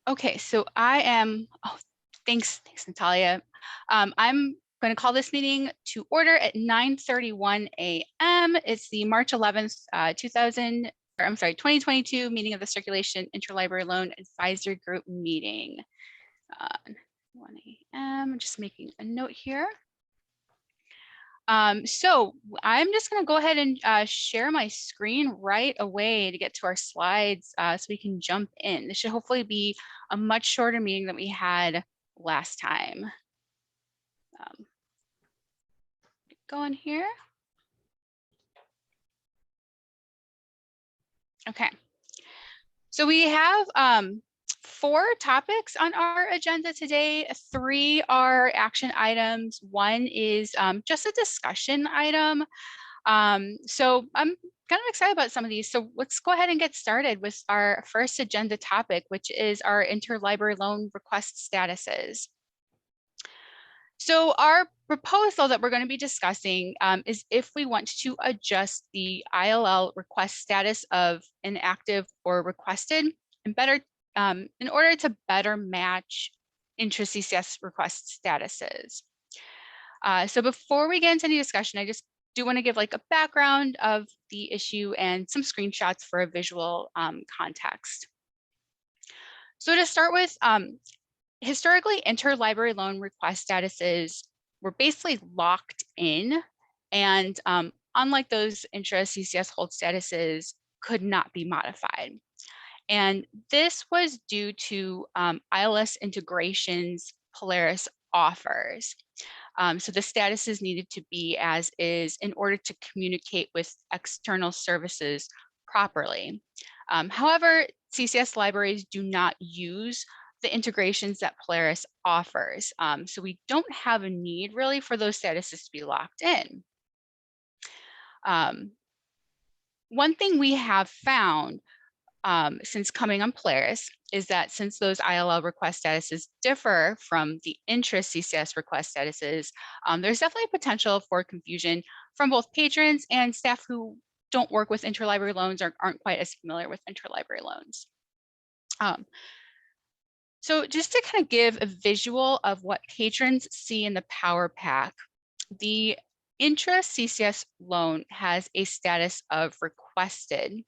Okay, so thanks, Natalia. I'm going to call this meeting to order at 9:31 a.m. It's the March 11th, 2022 meeting of the Circulation Interlibrary Loan Advisory Group meeting. 1 a.m. I'm just making a note here. So I'm just going to go ahead and share my screen right away to get to our slides so we can jump in. This should hopefully be a much shorter meeting than we had last time. Going here. Okay. So we have 4 topics on our agenda today. 3 are action items. 1 is just a discussion item. So I'm kind of excited about some of these. So let's go ahead and get started with our first agenda topic, which is our interlibrary loan request statuses. So our proposal that we're going to be discussing is if we want to adjust the ILL request status of inactive or requested and in order to better match intra-CCS request statuses. So before we get into any discussion, I just do want to give like a background of the issue and some screenshots for a visual context. So to start with, historically, interlibrary loan request statuses were basically locked in, and unlike those intra-CCS hold statuses, could not be modified. And this was due to ILS integrations Polaris offers. So the statuses needed to be as is in order to communicate with external services properly. However, CCS libraries do not use the integrations that Polaris offers. So we don't have a need really for those statuses to be locked in. One thing we have found since coming on Polaris is that since those ILL request statuses differ from the intra-CCS request statuses, there's definitely potential for confusion from both patrons and staff who don't work with interlibrary loans or aren't quite as familiar with interlibrary loans. So just to kind of give a visual of what patrons see in the Power Pack, the intra-CCS loan has a status of requested,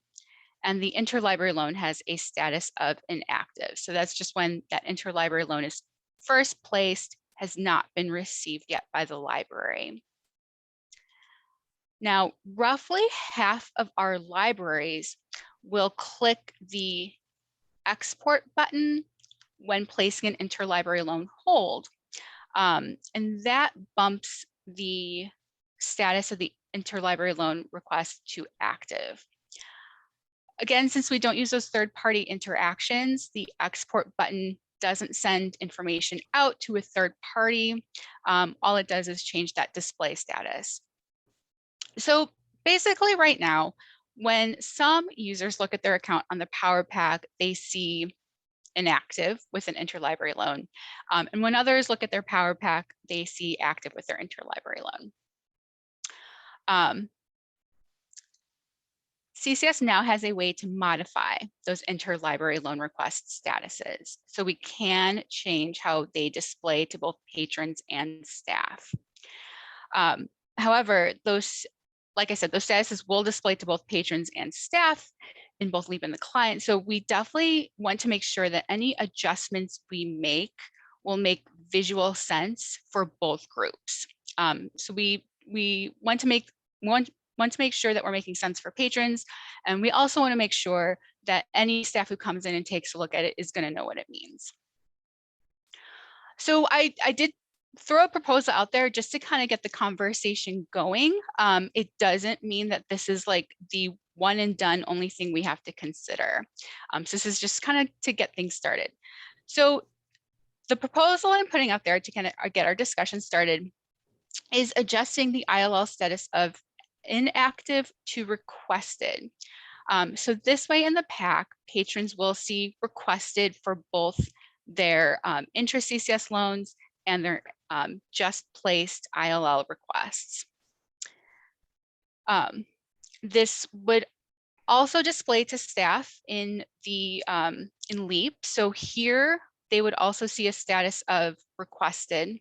and the interlibrary loan has a status of inactive. So that's just when that interlibrary loan is first placed, has not been received yet by the library. Now, roughly half of our libraries will click the export button when placing an interlibrary loan hold. And that bumps the status of the interlibrary loan request to active. Again, since we don't use those third-party interactions, the export button doesn't send information out to a third party. All it does is change that display status. So basically right now, when some users look at their account on the Power Pack, they see inactive with an interlibrary loan. And when others look at their Power Pack, they see active with their interlibrary loan. CCS now has a way to modify those interlibrary loan request statuses. So we can change how they display to both patrons and staff. However, like I said, those statuses will display to both patrons and staff in both Leap and the client. So we definitely want to make sure that any adjustments we make will make visual sense for both groups. So we want to make sure that we're making sense for patrons, and we also want to make sure that any staff who comes in and takes a look at it is going to know what it means. So I did throw a proposal out there just to kind of get the conversation going. It doesn't mean that this is like the one and done only thing we have to consider. So this is just kind of to get things started. So the proposal I'm putting out there to kind of get our discussion started is adjusting the ILL status of inactive to requested. So this way in the pack, patrons will see requested for both their intra-CCS loans and their just placed ILL requests. This would also displayed to staff in the in LEAP. So here they would also see a status of requested.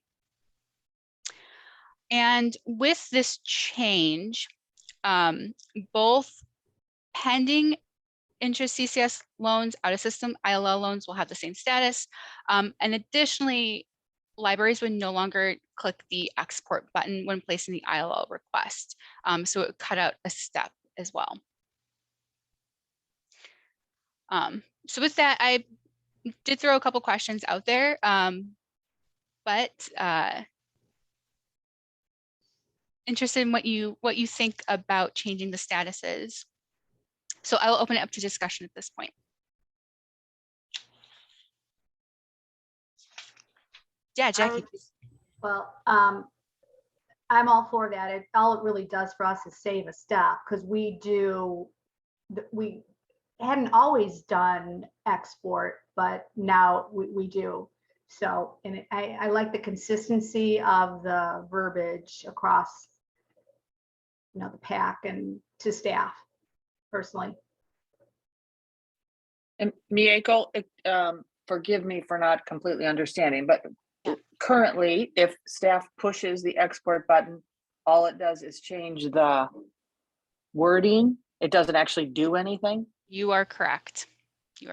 And with this change, both pending interest CCS loans, out of system ILL loans will have the same status. And additionally, libraries would no longer click the export button when placing the ILL request. So it cut out a step as well. So with that, I did throw a couple questions out there, but interested in what you think about changing the statuses. So I will open it up to discussion at this point. Yeah, Jackie. Well, I'm all for that. All it really does for us is save a step, because we hadn't always done export, but now we do. So, and I like the consistency of the verbiage across, the pack and to staff personally. And Mieko, forgive me for not completely understanding, but currently, if staff pushes the export button, all it does is change the wording. It doesn't actually do anything. You are correct.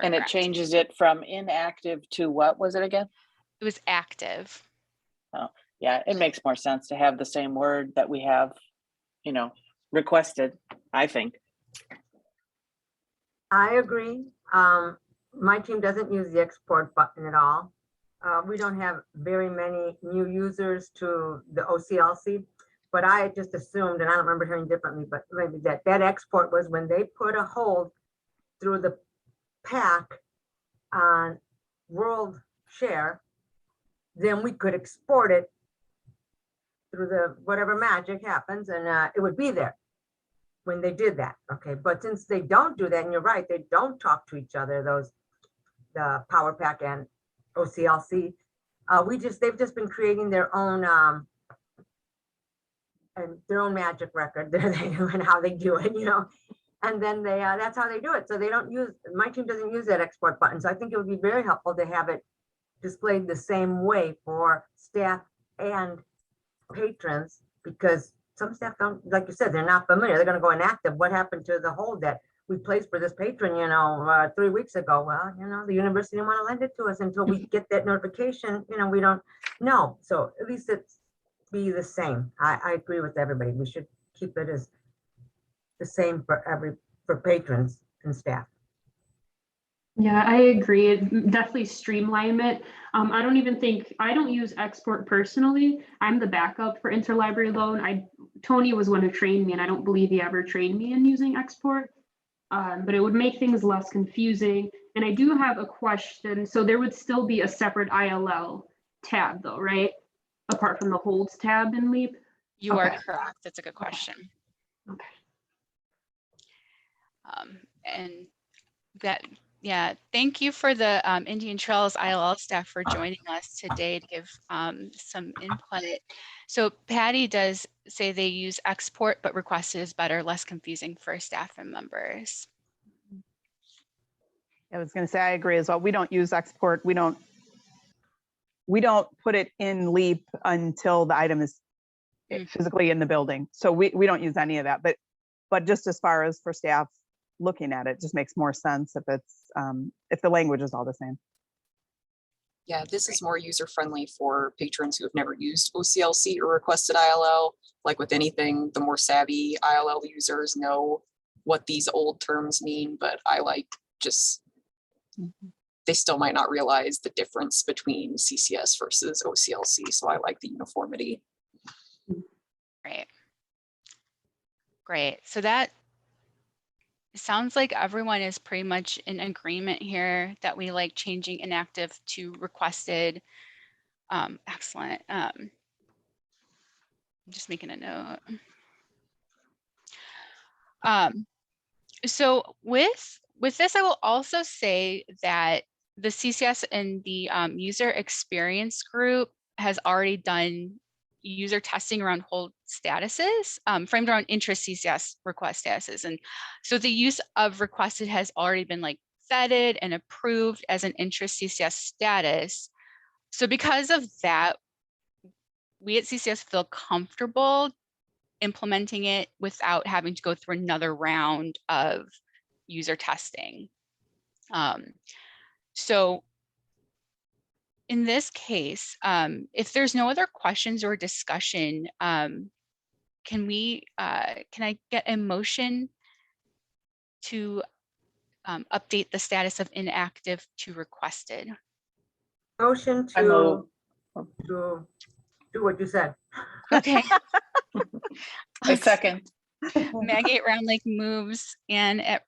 And it changes it from inactive to what was it again? It was active. Oh, yeah, it makes more sense to have the same word that we have, requested, I think. I agree. My team doesn't use the export button at all. We don't have very many new users to the OCLC, but I just assumed, and I don't remember hearing differently, but maybe that export was when they put a hold through the pack on world share, then we could export it through the whatever magic happens, and it would be there when they did that. Okay, but since they don't do that, and you're right, they don't talk to each other, the Power Pack and OCLC, they've just been creating their own and their own magic record and how they do it, and then that's how they do it. So they don't use, my team doesn't use that export button. So I think it would be very helpful to have it displayed the same way for staff and patrons, because some staff don't, like you said, they're not familiar. They're going to go inactive. What happened to the hold that we placed for this patron, 3 weeks ago? Well, the university didn't want to lend it to us until we get that notification. We don't know. So at least it's be the same. I agree with everybody. We should keep it as the same for patrons and staff. Yeah, I agree. It definitely streamline it. I don't use export personally. I'm the backup for interlibrary loan. Tony was one who trained me, and I don't believe he ever trained me in using export. But it would make things less confusing. And I do have a question. So there would still be a separate ILL tab though, right? Apart from the holds tab in LEAP? You are correct. That's a good question. Okay. And that, yeah, thank you for the Indian Trails ILL staff for joining us today to give some input. So Patty does say they use export, but requested is better, less confusing for staff and members. I was going to say, I agree as well. We don't use export. We don't put it in LEAP until the item is physically in the building. So we don't use any of that, but just as far as for staff looking at it, just makes more sense if it's if the language is all the same. Yeah, this is more user-friendly for patrons who have never used OCLC or requested ILL. Like with anything, the more savvy ILL users know what these old terms mean, but I like they still might not realize the difference between CCS versus OCLC. So I like the uniformity. Great. Great. So that sounds like everyone is pretty much in agreement here that we like changing inactive to requested. Excellent. I'm just making a note. So with this, I will also say that the CCS and the user experience group has already done user testing around hold statuses, framed around interest CCS request statuses. And so the use of requested has already been like vetted and approved as an interest CCS status. So because of that, we at CCS feel comfortable implementing it without having to go through another round of user testing. So in this case, if there's no other questions or discussion, can I get a motion to update the status of inactive to requested? Motion I move. to do what you said. Okay. A second. Maggie at Round Lake moves, and at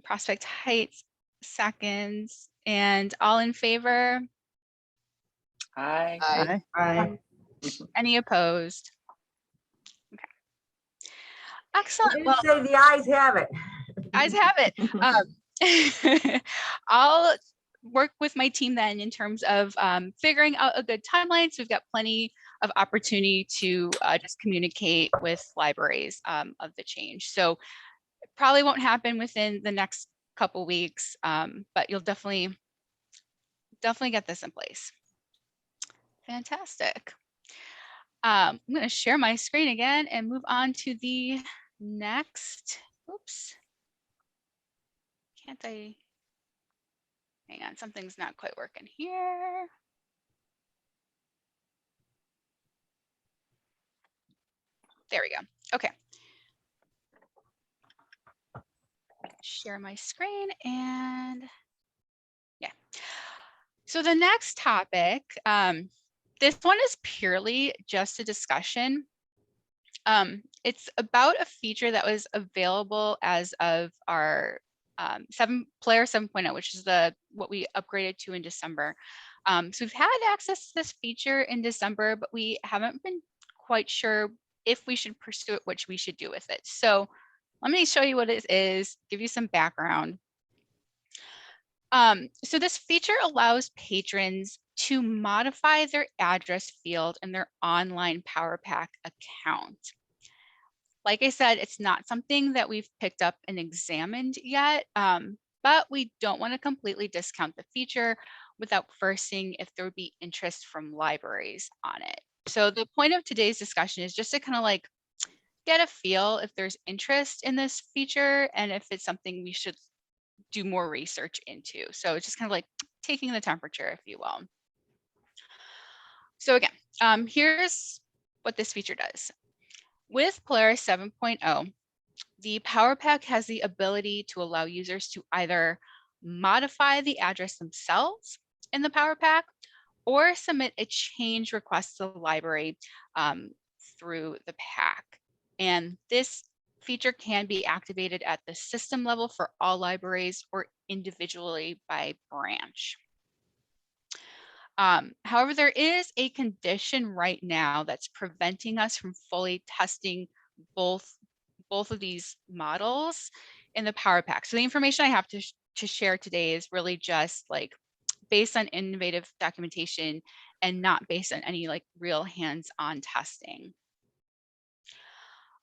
Prospect Heights seconds, and all in favor? Aye. Aye. Aye. Any opposed? Okay. Excellent. You Well, didn't say the ayes have it. guys have it. I'll work with my team then in terms of figuring out a good timeline. So we've got plenty of opportunity to just communicate with libraries of the change. So it probably won't happen within the next couple weeks, but you'll definitely get this in place. Fantastic. I'm going to share my screen again and move on to the next. Oops. Can't I? Hang on, something's not quite working here. There we go. Okay. Share my screen and yeah. So the next topic, this one is purely just a discussion. It's about a feature that was available as of our Player 7.0, which is what we upgraded to in December. So we've had access to this feature in December, but we haven't been quite sure if we should pursue it, what we should do with it. So let me show you what it is, give you some background. So this feature allows patrons to modify their address field in their online PowerPack account. Like I said, it's not something that we've picked up and examined yet, but we don't want to completely discount the feature without first seeing if there would be interest from libraries on it. So the point of today's discussion is just to kind of like get a feel if there's interest in this feature and if it's something we should do more research into. So it's just kind of like taking the temperature, if you will. So again, here's what this feature does. With Polaris 7.0, the PowerPack has the ability to allow users to either modify the address themselves in the PowerPack or submit a change request to the library through the pack. And this feature can be activated at the system level for all libraries or individually by branch. However, there is a condition right now that's preventing us from fully testing both of these models in the PowerPack. So the information I have to share today is really just like based on innovative documentation and not based on any like real hands-on testing.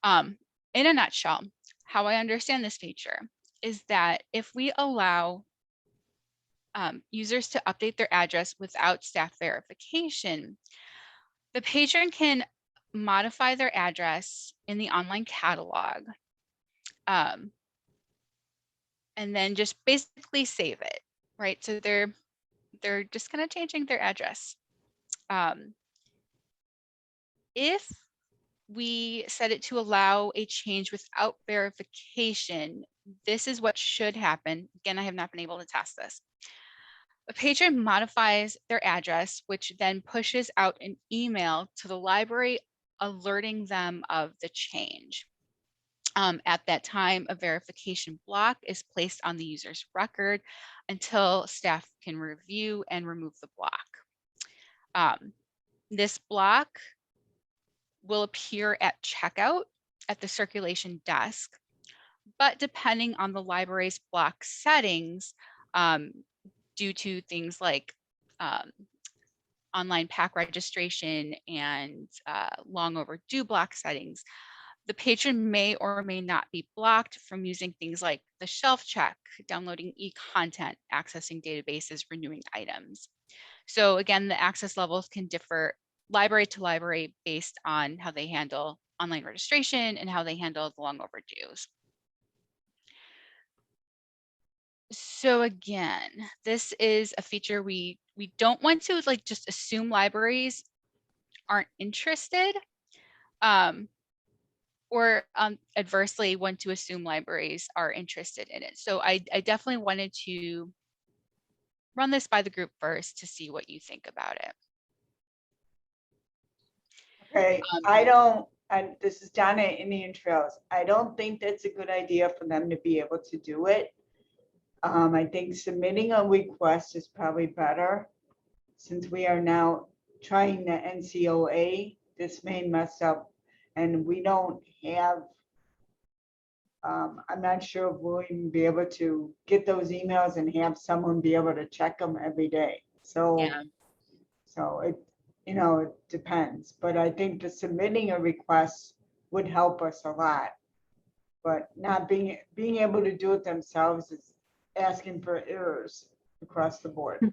In a nutshell, how I understand this feature is that if we allow users to update their address without staff verification, the patron can modify their address in the online catalog and then just basically save it, right? So they're just kind of changing their address. If we set it to allow a change without verification, this is what should happen. Again, I have not been able to test this. A patron modifies their address, which then pushes out an email to the library alerting them of the change. At that time, a verification block is placed on the user's record until staff can review and remove the block. This block will appear at checkout at the circulation desk, but depending on the library's block settings, due to things like online pack registration and long overdue block settings, the patron may or may not be blocked from using things like the shelf check, downloading e-content, accessing databases, renewing items. So again, the access levels can differ library to library based on how they handle online registration and how they handle the long overdues. So again, this is a feature we don't want to like just assume libraries aren't interested, or adversely want to assume libraries are interested in it. So I definitely wanted to run this by the group first to see what you think about it. Okay, and this is Donna at Indian Trails. I don't think that's a good idea for them to be able to do it. I think submitting a request is probably better since we are now trying the NCOA. This may mess up and we don't have, I'm not sure if we'll even be able to get those emails and have someone be able to check them every day. So, Yeah. so it, you know, it depends, but I think the submitting a request would help us a lot. But not being able to do it themselves is asking for errors across the board.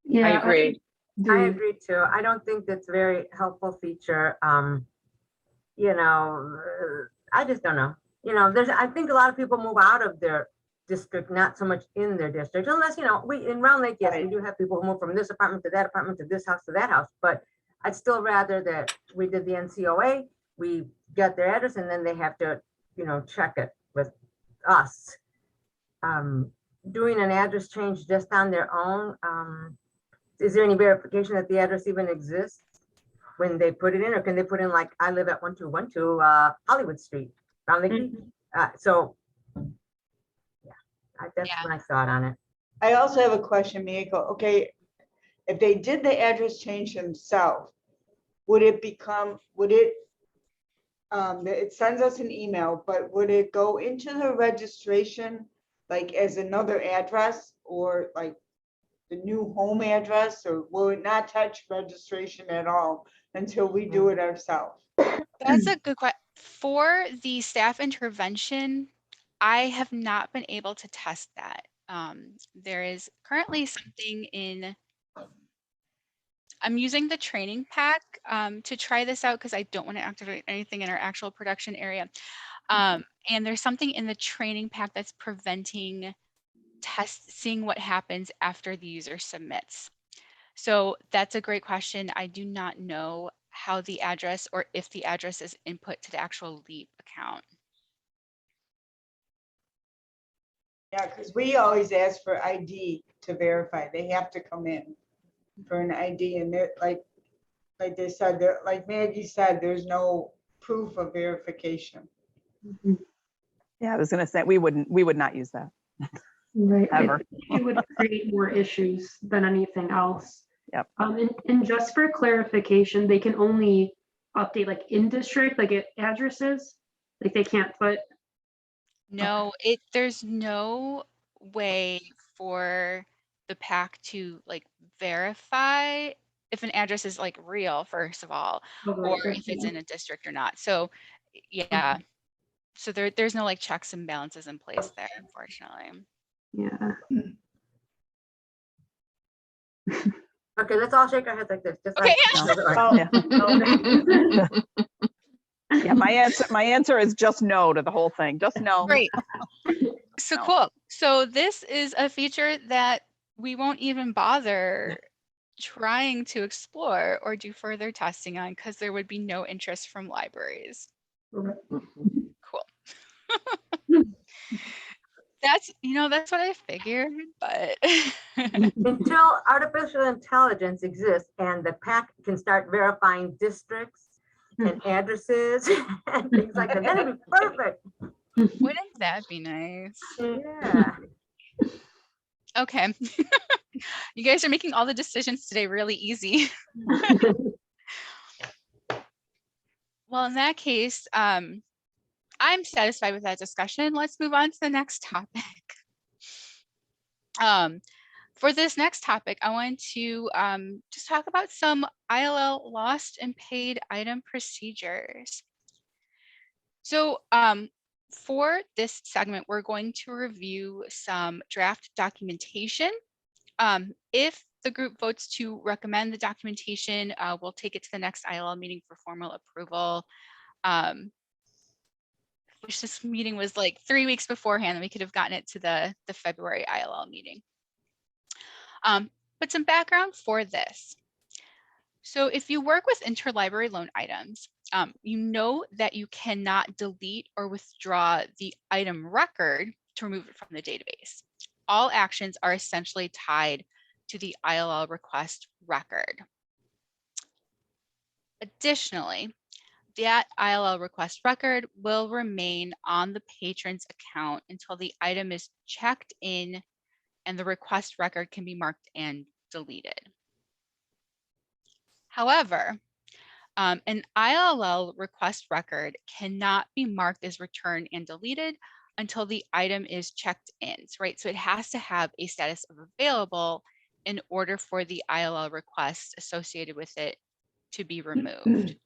Yeah, I agree. I agree too. I don't think that's a very helpful feature. You know, I just don't know. You know, I think a lot of people move out of their district, not so much in their district, unless, you know, we in Round Lake, yes, we do have people who move from this apartment to that apartment to this house to that house, but I'd still rather that we did the NCOA, we get their address, and then they have to, you know, check it with us. Doing an address change just on their own, is there any verification that the address even exists when they put it in, or can they put in like, I live at 1212 Hollywood Street, Round Lake Beach? So, yeah, that's my thought on it. I also have a question, Miyako. Okay, if they did the address change themselves, would it sends us an email, but would it go into the registration like as another address or like the new home address, or will it not touch registration at all until we do it ourselves? That's a good question. For the staff intervention, I have not been able to test that. There is currently something in, I'm using the training pack to try this out because I don't want to activate anything in our actual production area. And there's something in the training pack that's preventing seeing what happens after the user submits. So that's a great question. I do not know how the address or if the address is input to the actual LEAP account. Yeah, because we always ask for ID to verify. They have to come in for an ID, and they're like they said, like Maggie said, there's no proof of verification. Yeah, I was gonna say, we would not use that. Right. Ever. It would create more issues than anything else. Yep. And just for clarification, they can only update like in district, like addresses, like they can't put. No, there's no way for the pack to like verify if an address is like real, first of all, or if it's in a district or not. So yeah, so there's no like checks and balances in place there, unfortunately. Yeah. Okay, let's all shake our heads like this. Just Okay, like, Yeah, my answer is just no to the whole thing. Just no. Great. So No. cool. So this is a feature that we won't even bother trying to explore or do further testing on because there would be no interest from libraries. Cool. That's what I figured, but until artificial intelligence exists and the pack can start verifying districts and addresses and things like that, that'd be perfect. wouldn't that be nice? Yeah. Okay. You guys are making all the decisions today really easy. Well, in that case, I'm satisfied with that discussion. Let's move on to the next topic. For this next topic, I want to just talk about some ILL lost and paid item procedures. So for this segment, we're going to review some draft documentation. If the group votes to recommend the documentation, we'll take it to the next ILL meeting for formal approval. Wish this meeting was like 3 weeks beforehand, and we could have gotten it to the February ILL meeting. But some background for this. So if you work with interlibrary loan items, you know that you cannot delete or withdraw the item record to remove it from the database. All actions are essentially tied to the ILL request record. Additionally, that ILL request record will remain on the patron's account until the item is checked in and the request record can be marked and deleted. However, an ILL request record cannot be marked as returned and deleted until the item is checked in, right? So it has to have a status of available in order for the ILL request associated with it to be removed.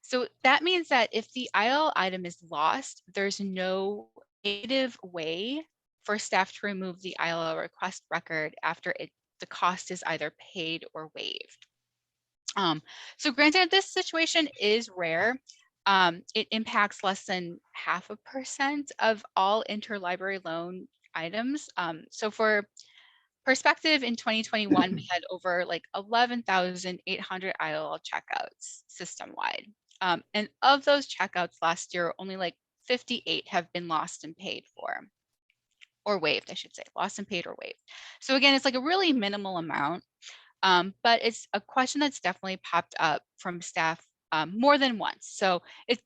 So that means that if the ILL item is lost, there's no native way for staff to remove the ILL request record after the cost is either paid or waived. So granted, this situation is rare. It impacts less than 0.5% of all interlibrary loan items. So for perspective, in 2021, we had over like 11,800 ILL checkouts system-wide. And of those checkouts last year, only like 58 have been lost and paid for, or waived, I should say, lost and paid or waived. So again, it's like a really minimal amount, but it's a question that's definitely popped up from staff more than once. So it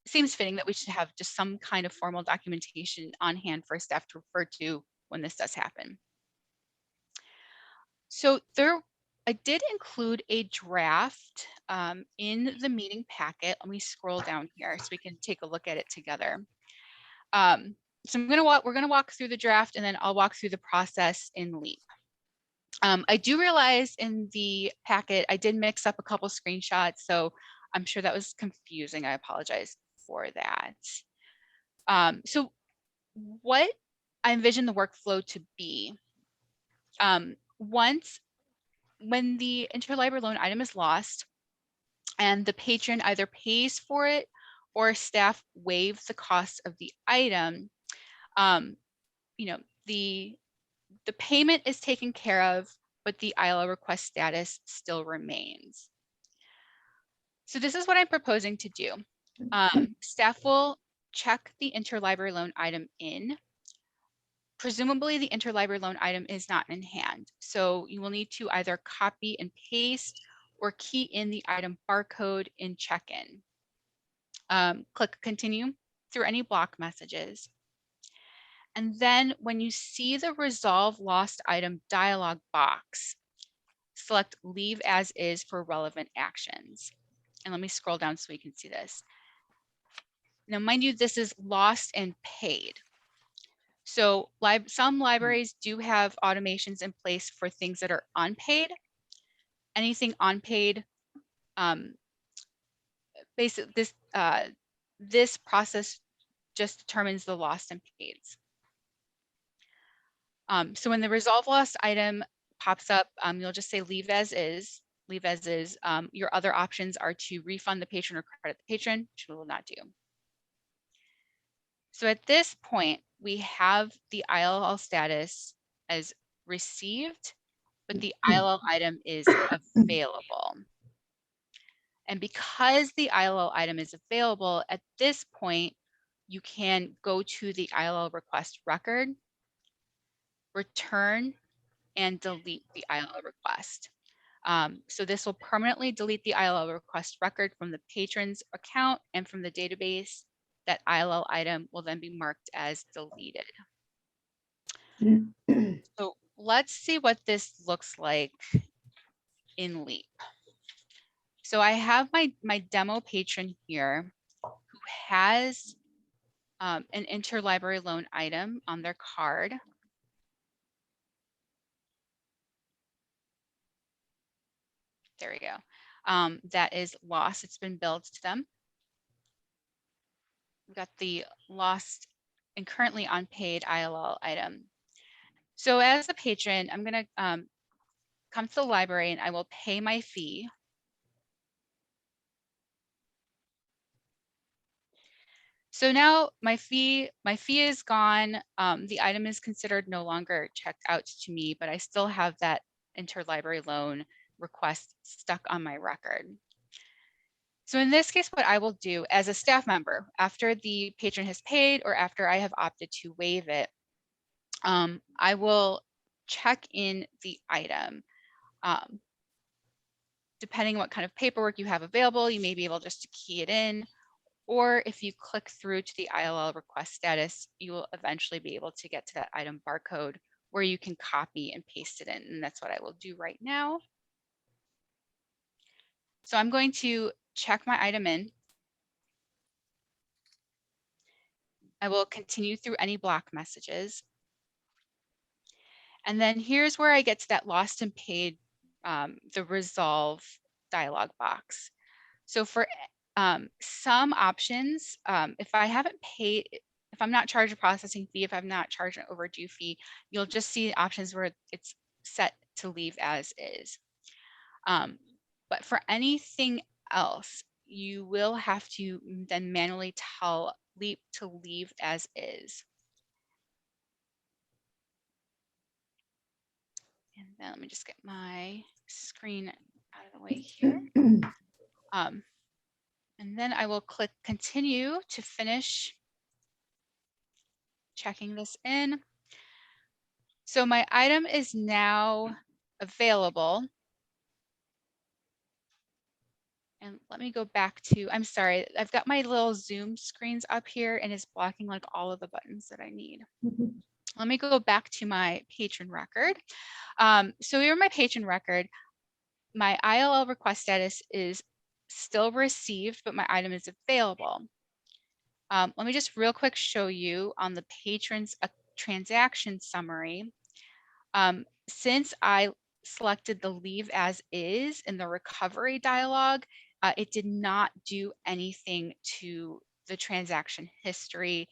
seems fitting that we should have just some kind of formal documentation on hand for staff to refer to when this does happen. So I did include a draft in the meeting packet. Let me scroll down here so we can take a look at it together. So we're gonna walk through the draft, and then I'll walk through the process in LEAP. I do realize in the packet, I did mix up a couple screenshots, so I'm sure that was confusing. I apologize for that. So what I envision the workflow to be, when the interlibrary loan item is lost and the patron either pays for it or staff waive the cost of the item, you know, the payment is taken care of, but the ILL request status still remains. So this is what I'm proposing to do. Staff will check the interlibrary loan item in. Presumably the interlibrary loan item is not in hand. So you will need to either copy and paste or key in the item barcode in check-in. Click continue through any block messages. And then when you see the resolve lost item dialog box, select leave as is for relevant actions. And let me scroll down so we can see this. Now, mind you, this is lost and paid. So some libraries do have automations in place for things that are unpaid. Anything unpaid, basically this process just determines the lost and paids. So when the resolve lost item pops up, you'll just say leave as is. Leave as is. Your other options are to refund the patron or credit the patron, which we will not do. So at this point, we have the ILL status as received, but the ILL item is available. And because the ILL item is available, at this point, you can go to the ILL request record, return, and delete the ILL request. So this will permanently delete the ILL request record from the patron's account and from the database. That ILL item will then be marked as deleted. So let's see what this looks like in LEAP. So I have my demo patron here who has an interlibrary loan item on their card. there we go. That is lost. It's been billed to them. We've got the lost and currently unpaid ILL item. So as a patron, I'm going to come to the library and I will pay my fee. So now my fee is gone. The item is considered no longer checked out to me, but I still have that interlibrary loan request stuck on my record. So in this case, what I will do as a staff member, after the patron has paid or after I have opted to waive it, I will check in the item. Depending on what kind of paperwork you have available, you may be able just to key it in. Or if you click through to the ILL request status, you will eventually be able to get to that item barcode where you can copy and paste it in. And that's what I will do right now. So I'm going to check my item in. I will continue through any block messages. And then here's where I get to that lost and paid, the resolve dialog box. So for some options, if I haven't paid, if I'm not charged a processing fee, if I'm not charged an overdue fee, you'll just see options where it's set to leave as is. But for anything else, you will have to then manually tell Leap to leave as is. And then let me just get my screen out of the way here. And then I will click continue to finish checking this in. So my item is now available. And let me go back to, I'm sorry, I've got my little Zoom screens up here and it's blocking like all of the buttons that I need. Let me go back to my patron record. So here my patron record, my ILL request status is still received, but my item is available. Let me just real quick show you on the patron's transaction summary. Since I selected the leave as is in the recovery dialog, it did not do anything to the transaction history.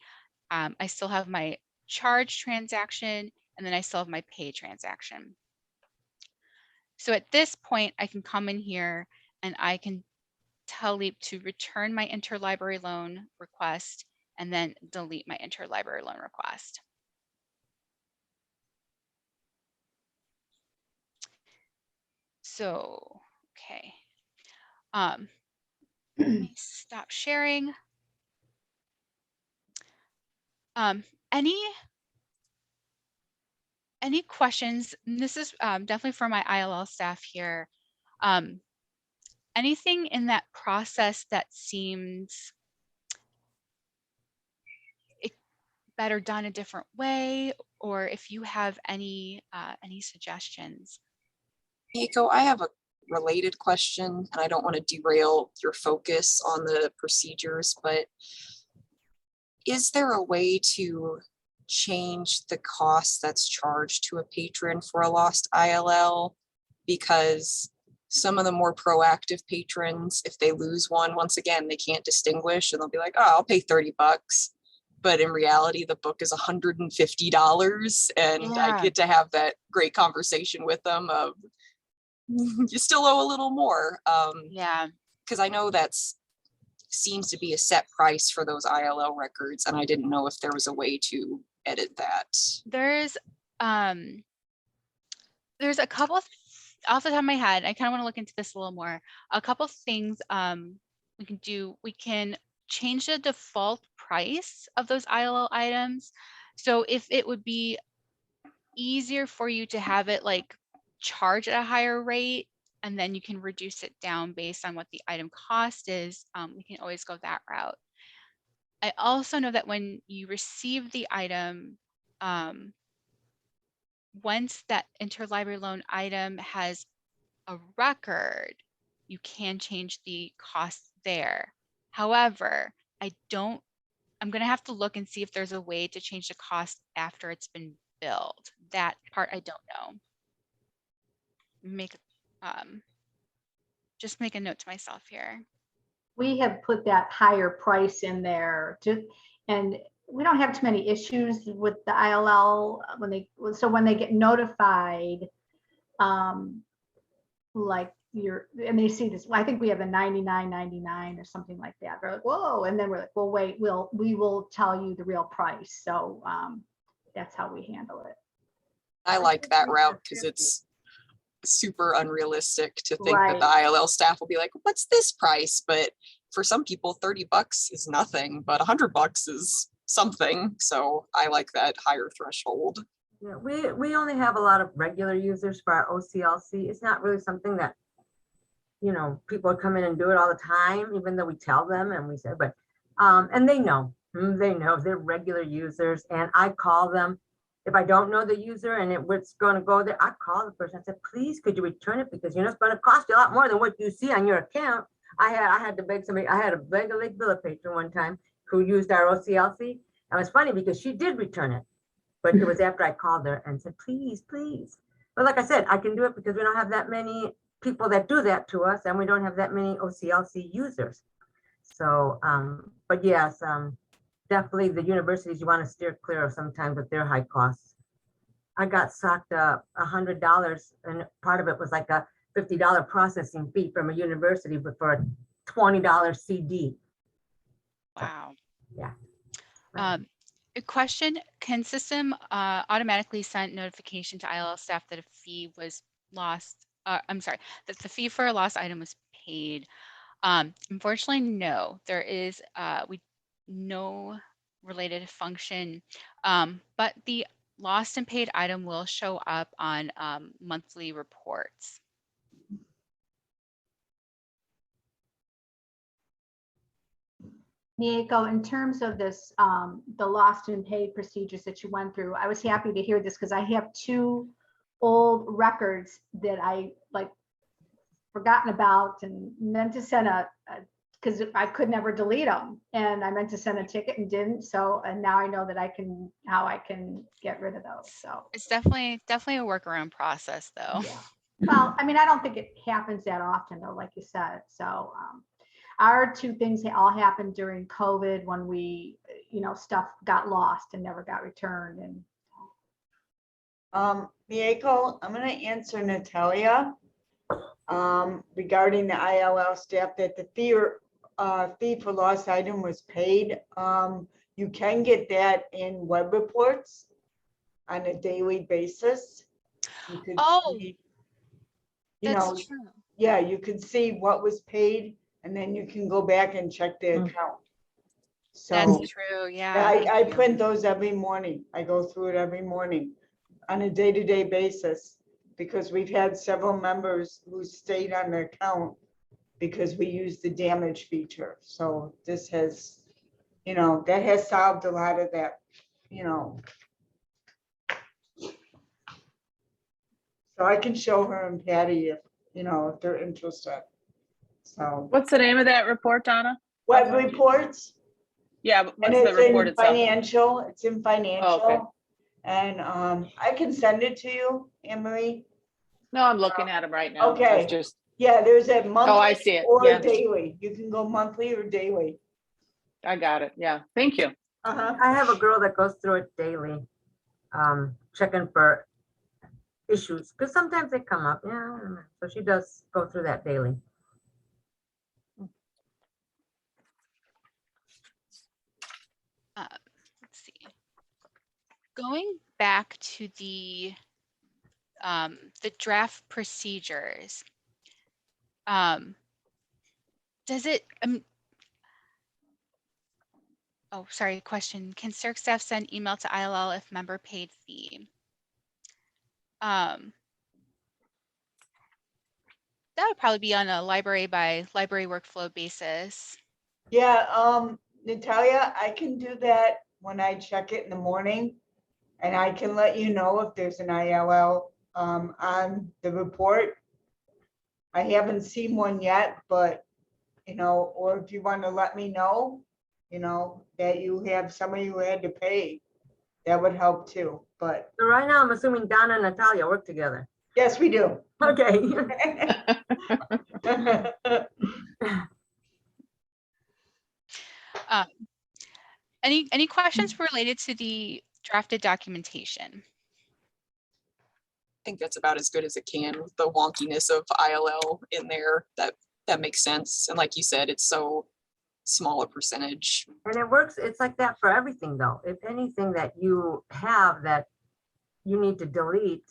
I still have my charge transaction, and then I still have my pay transaction. So at this point, I can come in here and I can tell Leap to return my interlibrary loan request and then delete my interlibrary loan request. So, okay. Let me stop sharing. Any questions? And this is definitely for my ILL staff here. Anything in that process that seems better done a different way, or if you have any suggestions? Nico, I have a related question, and I don't want to derail your focus on the procedures, but is there a way to change the cost that's charged to a patron for a lost ILL? Because some of the more proactive patrons, if they lose one, once again, they can't distinguish and they'll be like, oh, I'll pay $30. But in reality, the book is $150. And Yeah. I get to have that great conversation with them of, you still owe a little more. Yeah. Because I know that's seems to be a set price for those ILL records, and I didn't know if there was a way to edit that. There's a couple of, off the top of my head, I kind of want to look into this a little more. A couple of things we can do. We can change the default price of those ILL items. So if it would be easier for you to have it like charge at a higher rate, and then you can reduce it down based on what the item cost is, we can always go that route. I also know that when you receive the item, once that interlibrary loan item has a record, you can change the cost there. However, I'm going to have to look and see if there's a way to change the cost after it's been billed. That part I don't know. just make a note to myself here. We have put that higher price in there and we don't have too many issues with the ILL when they get notified, like and they see this, I think we have a 99.99 or something like that. They're like, whoa. And then we're like, well, wait, we will tell you the real price. So that's how we handle it. I like that route because it's super unrealistic to think that the Right. ILL staff will be like, what's this price? But for some people, $30 is nothing, but $100 is something. So I like that higher threshold. Yeah, we only have a lot of regular users for our OCLC. It's not really something that, you know, people come in and do it all the time, even though we tell them and we say, but, and they know they're regular users, and I call them. If I don't know the user and it's going to go there, I call the person. I said, please, could you return it? Because you know, it's going to cost you a lot more than what you see on your account. I had to beg somebody. I had a Lake Villa patron one time who used our OCLC. And it was funny because she did return it, but it was after I called her and said, please, please. But like I said, I can do it because we don't have that many people that do that to us, and we don't have that many OCLC users. So, but yes, definitely the universities you want to steer clear of sometimes with their high costs. I got socked up $100, and part of it was like a $50 processing fee from a university, but for a $20 CD. Wow. Yeah. A question, can system automatically send notification to ILL staff that a fee was lost? I'm sorry, that the fee for a lost item was paid. Unfortunately, no, there is no related function, but the lost and paid item will show up on monthly reports. Mieko, in terms of this, the lost and paid procedures that you went through, I was happy to hear this because I have 2 old records that I forgotten about and meant to send because I could never delete them, and I meant to send a ticket and didn't. So, and now I know that how I can get rid of those. So It's definitely a workaround process though. yeah. Well, I mean, I don't think it happens that often though, like you said. So our 2 things all happened during COVID when we, stuff got lost and never got returned. And Mieko, I'm going to answer Natalia regarding the ILL staff that the fee for lost item was paid. You can get that in web reports on a daily basis. You could see, that's true. yeah, you can see what was paid, and then you can go back and check the account. So That's true. Yeah. I print those every morning. I go through it every morning on a day-to-day basis, because we've had several members who stayed on their account because we used the damage feature. So this has, that has solved a lot of that, So I can show her and Patty if they're interested. So What's the name of that report, Donna? web reports. Yeah, but And what's the it's report in itself? financial. It's in financial. Oh, okay. And I can send it to you, Anne Marie. No, I'm looking at them right now. Okay. It's just, Yeah, there's a monthly I see it. or Yeah. daily. You can go monthly or daily. I got it. Yeah, thank you. I have a girl that goes through it daily, checking for issues, because sometimes they come up. Yeah, so she does go through that daily. Let's see. Going back to the draft procedures. Does it? Oh, sorry. Question: can CERC staff send email to ILL if member paid fee? That would probably be on a library by library workflow basis. Yeah, Natalia, I can do that when I check it in the morning, and I can let you know if there's an ILL on the report. I haven't seen one yet, but or if you want to let me know, that you have somebody who had to pay, that would help too. But So right now, I'm assuming Donna and Natalia work together. Yes, we do. Okay. Any questions related to the drafted documentation? I think that's about as good as it can with the wonkiness of ILL in there. That makes sense. And like you said, it's so small a percentage. And it works, it's like that for everything though. If anything that you have that you need to delete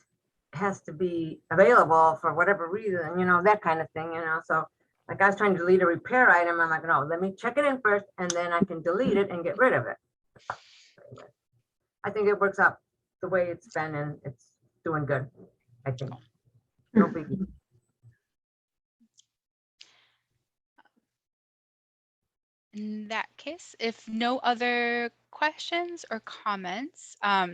has to be available for whatever reason, you know, that kind of thing, you know, so like I was trying to delete a repair item, I'm like, no, let me check it in first and then I can delete it and get rid of it. I think it works out the way it's been and it's doing good, I think. No biggie. In that case, if no other questions or comments, how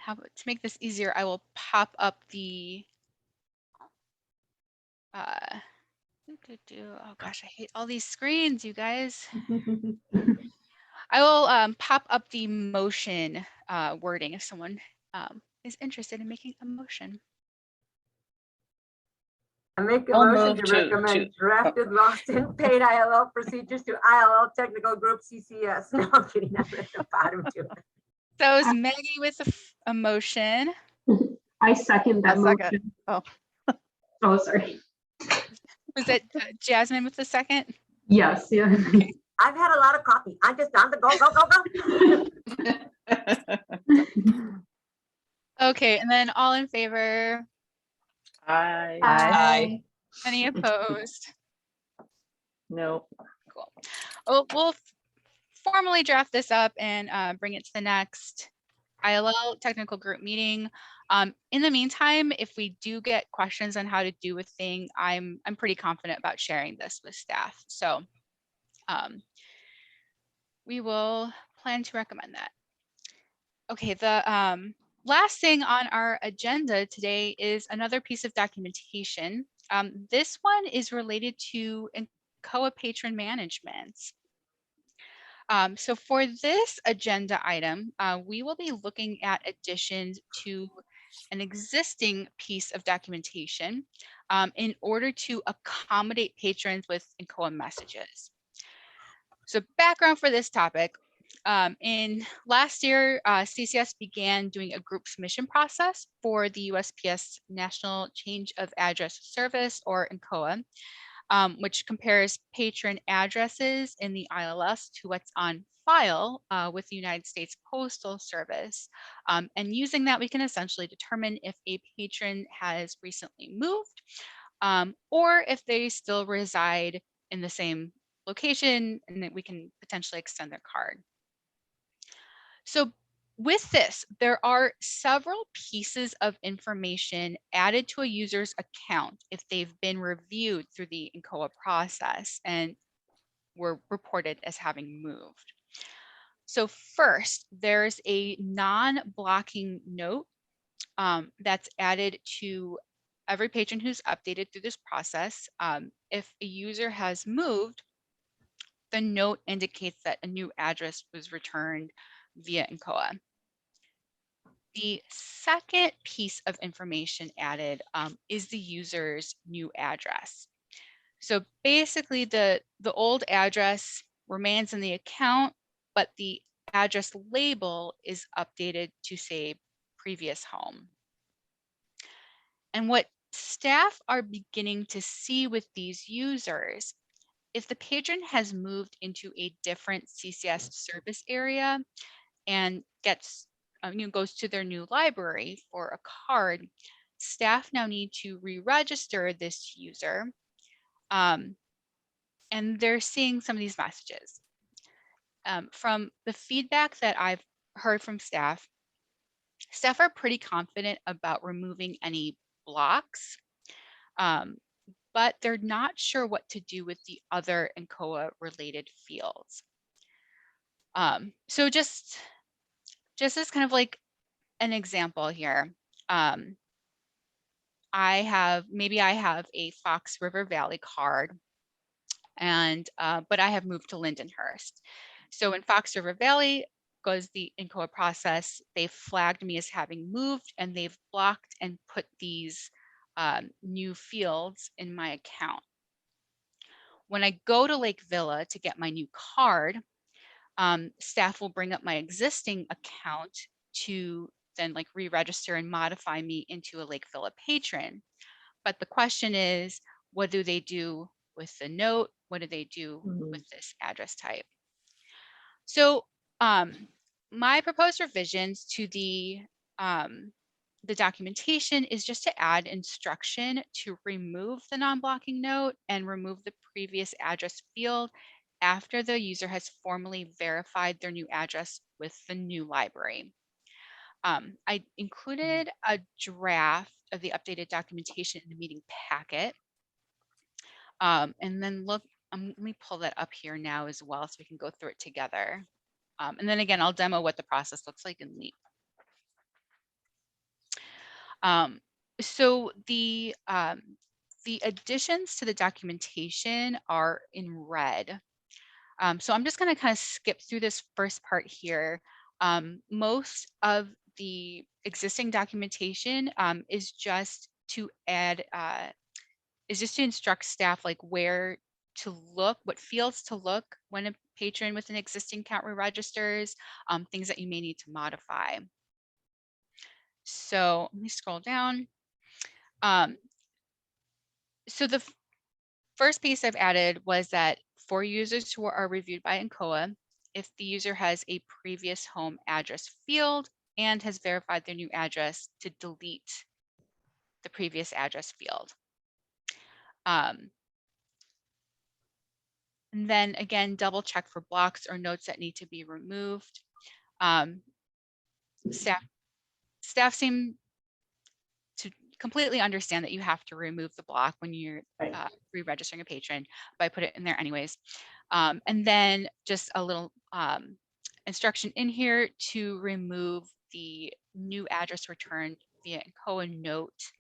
about to make this easier, I will pop up the oh gosh, I hate all these screens, you guys. I will pop up the motion wording if someone is interested in making a motion. I make a I'll motion move to to- recommend drafted lost and paid ILL procedures to ILL Technical Group CCS. No, I'm kidding, I'm at the bottom too. So is Maggie with a motion? I second that A second. motion. Oh. Oh, sorry. Was it Jasmine with the second? Yes, yeah. I've had a lot of coffee. I'm just on the go. Okay, and then all in favor? I, Any opposed? no, Cool. Oh, we'll formally draft this up and bring it to the next ILL technical group meeting. In the meantime, if we do get questions on how to do a thing, I'm pretty confident about sharing this with staff. So we will plan to recommend that. Okay, the last thing on our agenda today is another piece of documentation. This one is related to NCOA patron management. So for this agenda item, we will be looking at additions to an existing piece of documentation in order to accommodate patrons with NCOA messages. So background for this topic, in last year, CCS began doing a group submission process for the USPS National Change of Address Service, or NCOA, which compares patron addresses in the ILS to what's on file with the United States Postal Service. And using that, we can essentially determine if a patron has recently moved or if they still reside in the same location, and that we can potentially extend their card. So with this, there are several pieces of information added to a user's account if they've been reviewed through the NCOA process and were reported as having moved. So first, there's a non-blocking note that's added to every patron who's updated through this process. If a user has moved, the note indicates that a new address was returned via NCOA. The second piece of information added is the user's new address. So basically the old address remains in the account, but the address label is updated to say previous home. And what staff are beginning to see with these users, if the patron has moved into a different CCS service area and gets goes to their new library for a card, staff now need to re-register this user. And they're seeing some of these messages. From the feedback that I've heard from staff are pretty confident about removing any blocks, but they're not sure what to do with the other NCOA related fields. So just as kind of like an example here, I have a Fox River Valley card, and but I have moved to Lindenhurst. So in Fox River Valley, goes the NCOA process. They've flagged me as having moved, and they've blocked and put these new fields in my account. When I go to Lake Villa to get my new card, staff will bring up my existing account to then like re-register and modify me into a Lake Villa patron. But the question is, what do they do with the note? What do they do with this address type? So my proposed revisions to the documentation is just to add instruction to remove the non-blocking note and remove the previous address field after the user has formally verified their new address with the new library. I included a draft of the updated documentation in the meeting packet. And then look, let me pull that up here now as well so we can go through it together. And then again, I'll demo what the process looks like in LEAP. So the additions to the documentation are in red. So I'm just going to kind of skip through this first part here. Most of the existing documentation is just to add, is just to instruct staff like where to look, what fields to look when a patron with an existing account re-registers, things that you may need to modify. So let me scroll down. So the first piece I've added was that for users who are reviewed by NCOA, if the user has a previous home address field and has verified their new address, to delete the previous address field. And then again, double check for blocks or notes that need to be removed. Staff seem to completely understand that you have to remove the block when you're re-registering a patron, but I put it in there anyways. And then just a little instruction in here to remove the new address returned via NCOA note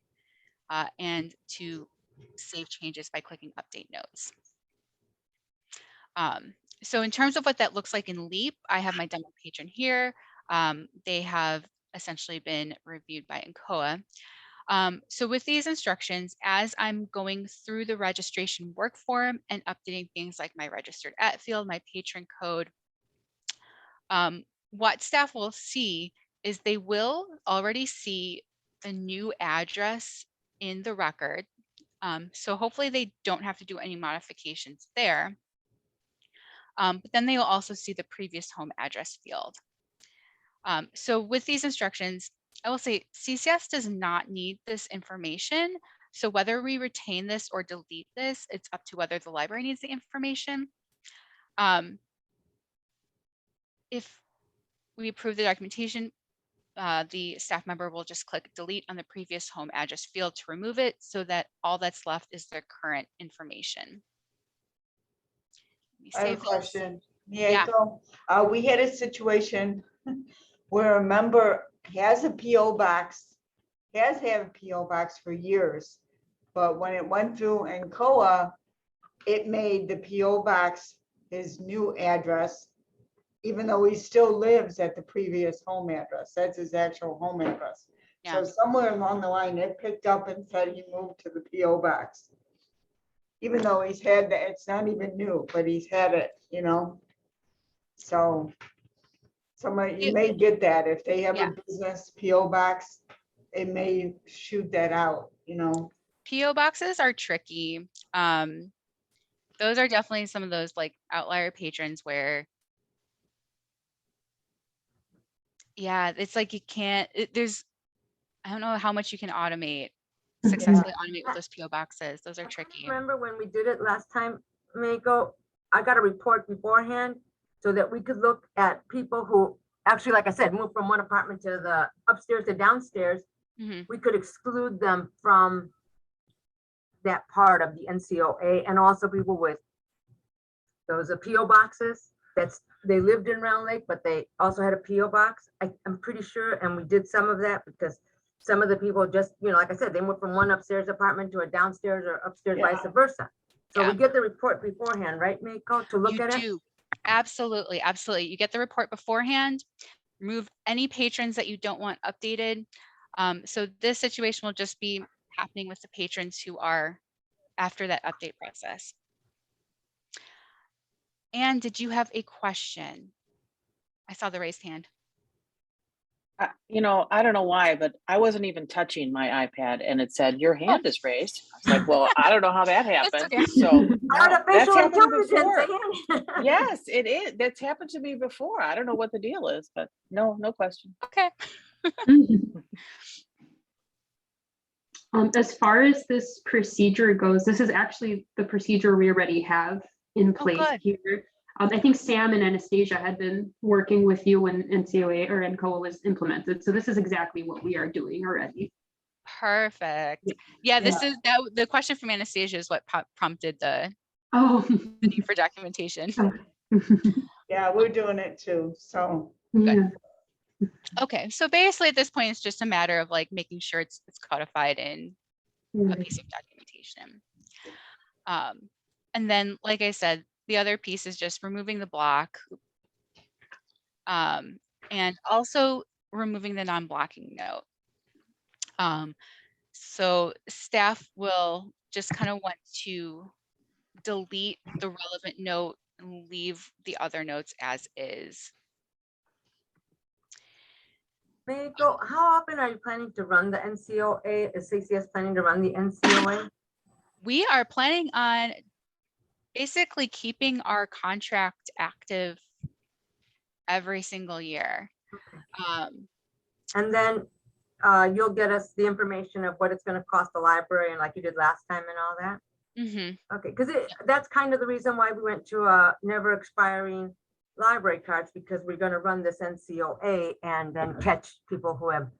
and to save changes by clicking update notes. So in terms of what that looks like in LEAP, I have my demo patron here. They have essentially been reviewed by NCOA. So with these instructions, as I'm going through the registration work form and updating things like my registered at field, my patron code, what staff will see is they will already see the new address in the record. So hopefully they don't have to do any modifications there. But then they will also see the previous home address field. So with these instructions, I will say CCS does not need this information. So whether we retain this or delete this, it's up to whether the library needs the information. If we approve the documentation, the staff member will just click delete on the previous home address field to remove it so that all that's left is their current information. I have a Save this. question. Yeah. We had a situation where a member has a PO box, has had a PO box for years, but when it went through NCOA, it made the PO box his new address, even though he still lives at the previous home address. That's his actual home address. Yeah. So somewhere along the line, it picked up and said he moved to the PO box. Even though he's had that, it's not even new, but he's had it, you know? So somebody, you may get that if they have a business PO box, it may shoot that out, you know? PO boxes are tricky. Those are definitely some of those like outlier patrons where, yeah, it's like you can't, I don't know how much you can successfully automate with those PO boxes. Those are tricky. Remember when we did it last time, Mako? I got a report beforehand so that we could look at people who actually, like I said, moved from one apartment to the upstairs to downstairs. We could exclude them from that part of the NCOA, and also people with those PO boxes they lived in Round Lake, but they also had a PO box. I'm pretty sure, and we did some of that because some of the people just, you know, like I said, they went from one upstairs apartment to a downstairs or upstairs, vice versa. So we get the report beforehand, right, Mako, to look at it? Absolutely, absolutely. You get the report beforehand, remove any patrons that you don't want updated. So this situation will just be happening with the patrons who are after that update process. And did you have a question? I saw the raised hand. You know, I don't know why, but I wasn't even touching my iPad and it said, your hand is raised. I was like, well, I don't know how that happened. okay. So no, that's Artificial happened intelligence. before. Yes, it is. That's happened to me before. I don't know what the deal is, but no question. Okay. As far as this procedure goes, this is actually the procedure we already have in place good. here. I think Sam and Anastasia had been working with you when NCOA or NCOA was implemented. So this is exactly what we are doing already. Perfect. Yeah, this is that. The question from Anastasia is what prompted the need for documentation. Yeah, we're doing it too, so. Yeah. Okay, so basically at this point, it's just a matter of like making sure it's codified in a Right. piece of documentation. And then, like I said, the other piece is just removing the block, and also removing the non-blocking note. So staff will just kind of want to delete the relevant note and leave the other notes as is. May I go, how often are you planning to run the NCOA? Is CCS planning to run the NCOA? We are planning on basically keeping our contract active every single year. And then you'll get us the information of what it's going to cost the library and like you did last time and all that? Okay, because that's kind of the reason why we went to a never expiring library cards, because we're going to run this NCOA and then catch people who have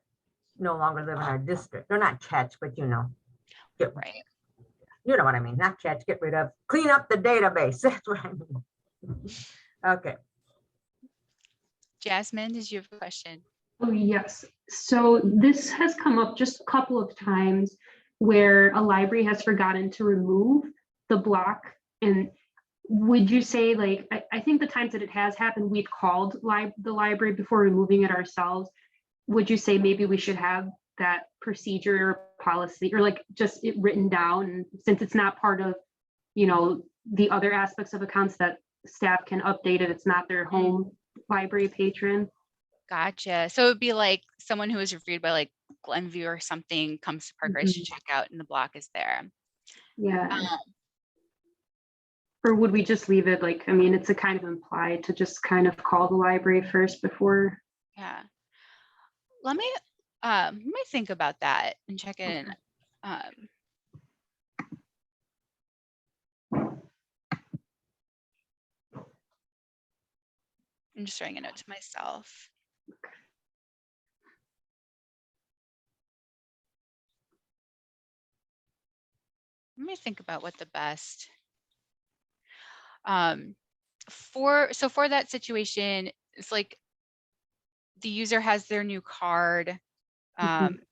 no longer live in our district. They're not catch, but you know. Right. You know what I mean, not catch, get rid of, clean up the database. That's what I mean. Okay. Jasmine, did you have a question? Oh, yes. So this has come up just a couple of times where a library has forgotten to remove the block. And would you say, like, I think the times that it has happened, we've called the library before removing it ourselves. Would you say maybe we should have that procedure or policy, or like just it written down, since it's not part of, you know, the other aspects of accounts that staff can update it, it's not their home library patron? Gotcha. So it would be like someone who was reviewed by like Glenview or something comes to Park Ridge to check out and the block is there. Yeah. Or would we just leave it like, I mean, it's a kind of implied to just kind of call the library first before. Yeah. Let me think about that and check in. I'm just writing a note to myself. Let me think about what the best for that situation, it's like the user has their new card.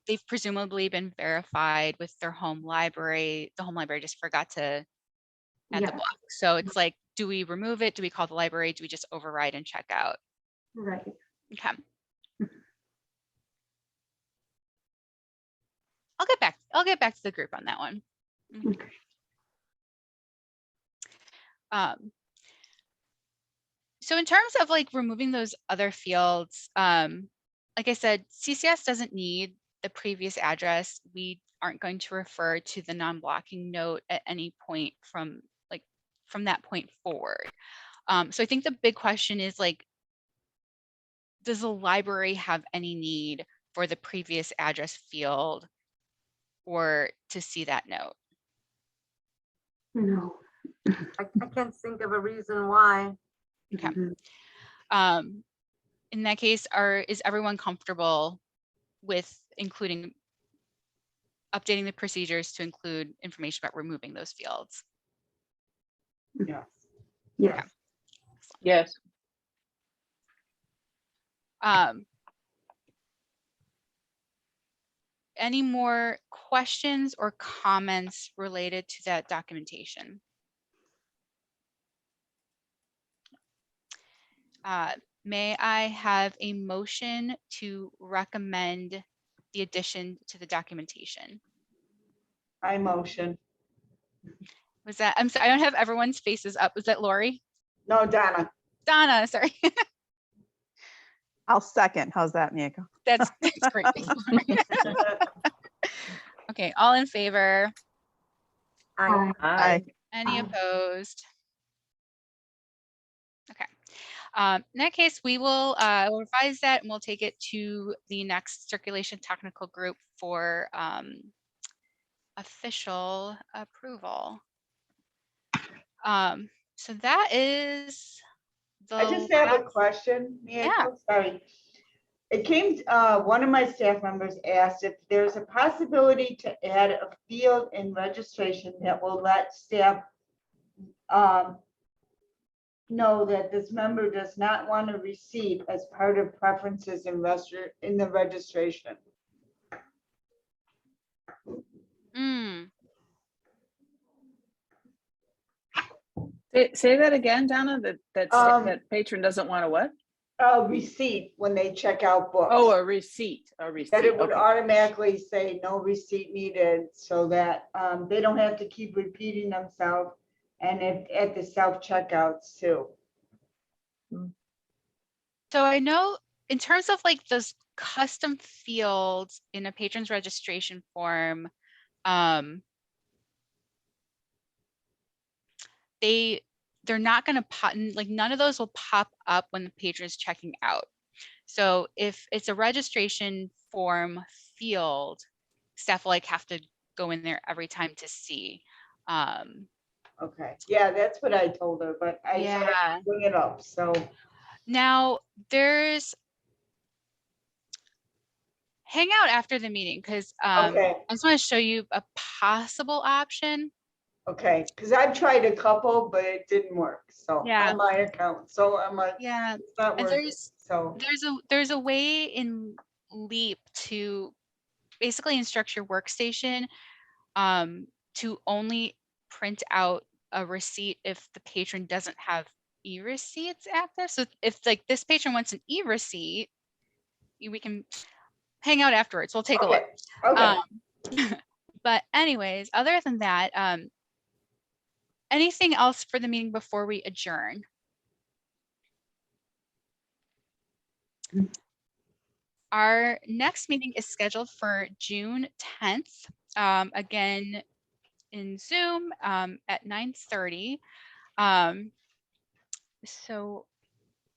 They've presumably been verified with their home library. The home library just forgot to add the block. So it's like, do we remove it? Do we call the library? Do we just override and check out? Right. Okay. I'll get back to the group on that one. Okay. So in terms of like removing those other fields, like I said, CCS doesn't need the previous address. We aren't going to refer to the non-blocking note at any point from that point forward. So I think the big question is like, does the library have any need for the previous address field or to see that note? No. I can't think of a reason why. Okay. In that case, is everyone comfortable with updating the procedures to include information about removing those fields? Yeah. Yeah. Yes. Any more questions or comments related to that documentation? May I have a motion to recommend the addition to the documentation? I motion. Was that, I'm sorry, I don't have everyone's faces up. Was that Lori? No, Donna. Donna, sorry. I'll second. How's that, Miyako? That's great. Thank you, Lori. Okay, all in favor? I, Aye. Any Aye. opposed? Okay. In that case, we will we'll revise that and we'll take it to the next circulation technical group for official approval. So that is the I just have a last- question, Yeah. Miyako, sorry. It came, one of my staff members asked if there's a possibility to add a field in registration that will let staff know that this member does not want to receive as part of preferences in the registration. Mm, Say that again, Donna, that that patron doesn't want to what? A receipt when they check out books. Oh, a receipt, a receipt. That it would Okay. automatically say no receipt needed so that they don't have to keep repeating themselves and at the self-checkouts too. so I know in terms of like those custom fields in a patron's registration form, they're not going to pop, like none of those will pop up when the patron is checking out. So if it's a registration form field, staff will like have to go in there every time to see. Okay, yeah, that's what I told her, but I said I'd Yeah. bring it up, so. Now there's hang out after the meeting because Okay. I just want to show you a possible option. Okay, because I've tried a couple, but it didn't work, so Yeah. on my account, so I'm like, Yeah, it's not and worth it, so. there's a way in Leap to basically instruct your workstation to only print out a receipt if the patron doesn't have e-receipts active. So if like this patron wants an e-receipt, we can hang out afterwards. We'll take a look. Okay, But anyways, other than that, anything else for the meeting before we adjourn? Our next meeting is scheduled for June 10th, again in Zoom at 9:30. So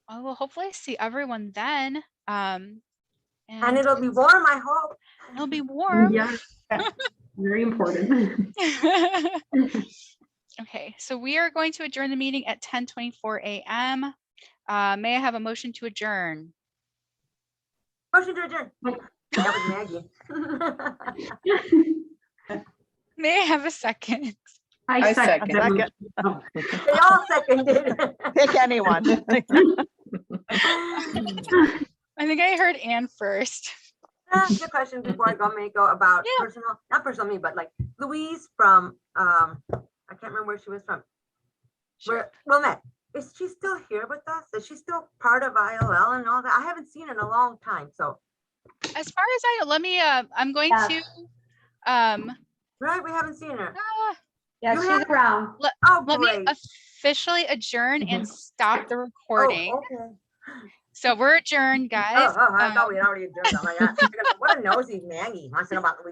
I will hopefully see everyone then. and And it'll be warm, I hope. it'll be warm. Yeah, very important. Okay, so we are going to adjourn the meeting at 10:24 a.m. May I have a motion to adjourn? Motion to adjourn. That was Maggie. May I have a second? I second. that second. motion. Oh. They all seconded. Pick anyone. I think I heard Anne first. The question before I go, Mako, about Yeah. personal, not personal me, but like Louise from, I can't remember where she was from. Sure. Wilmette, is she still here with us? Is she still part of ILL and all that? I haven't seen her in a long time, so. As far as I know, let me, I'm going Yeah. to, Right, we haven't seen her. Yeah, You she's have- around. Oh, let me great. officially adjourn and stop the Oh, recording. okay. So we're adjourned, guys. I thought we had already adjourned. I'm like, what a nosy Maggie wants to know about Louise.